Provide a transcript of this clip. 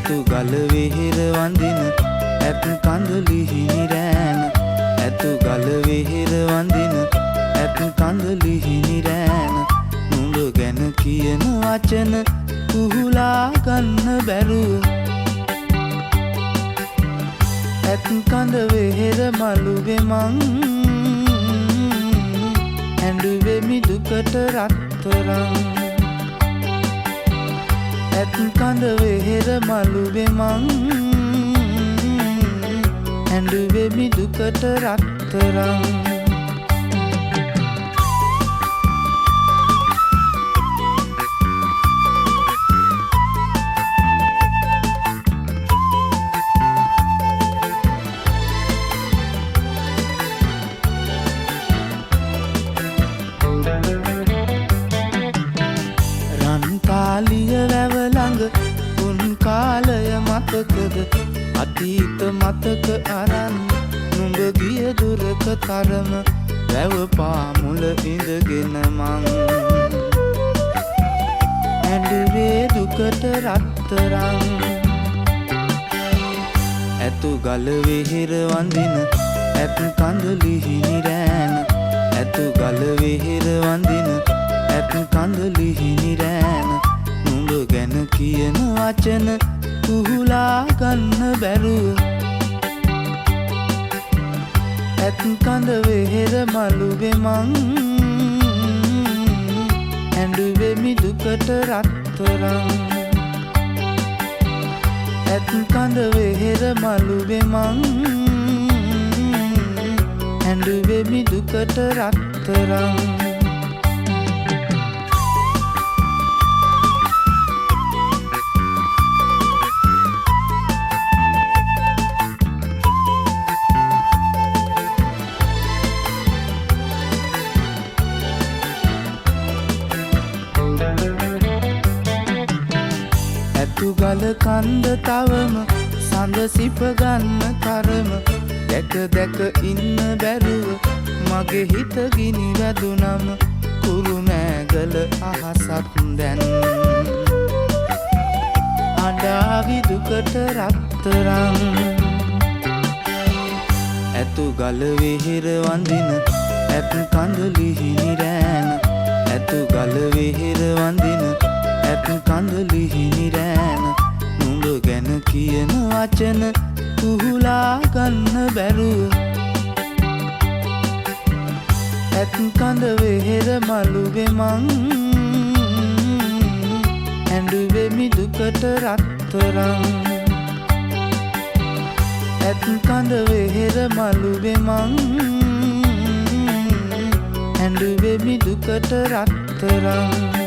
ඇතු ගල වෙහෙර වඳින ඇත් කඳුලි හිමිරෑන ඇතු ගල වෙහෙර වඳින ඇත් කඳුලි හිමිරෑන නුඹ ගැන කියන වචන කුහුලා ගන්න බැරුව ඇත් කඳ වෙහෙර මළුවේ මං ඇඬුවෙමි දුකට රත්තරන් ඇත් කඳ වෙහෙර මළුවේ මං ඇඬුවෙමි දුකට රත්තරන් රන්තාලිය වැව ළඟ උන් කාලය මතකද අතීත මතක අරන් නුඹ ගිය දුරක තරම වැව පාමුල ඉඳගෙන මං ඇඬුවේ දුකට රත්තරන් ඇතු ගල වෙහෙර වඳින ඇත් කඳුලි හිමිරෑන ඇතු ගල වෙහෙර වඳින ඇත් කඳුලි හිමිරෑන නුඹ ගැන කියන වචන කුහුලා ගන්න බැරුව ඇත් කඳ වෙහෙර මළුවේ මං ඇඬුවෙමි දුකට රත්තරන් ඇත් කඳ වෙහෙර මළුවේ මං ඇඬුවෙමි දුකට රත්තරන් ඇතු ගල කන්ද තවම සඳ සිප ගන්න තරම දැක දැක ඉන්න බැරුව මගේ හිත ගිනි වැදුනම කුරුමෑගල අහසක් දැන් අඬාවි දුකට රත්තරන් ඇතු ගල වෙහෙර වඳින ඇත් කඳුලි හිමිරෑන ඇතු ගල වෙහෙර වඳින ඇත් කඳුලි හිමිරෑන නුඹ ගැන කියන වචන කුහුලා ගන්න බැරුව ඇත් කඳ වෙහෙර මළුවේ මං ඇඬුවෙමි දුකට රත්තරන් ඇත් කඳ වෙහෙර මළුවේ මං ඇඬුවෙමි දුකට රත්තරන්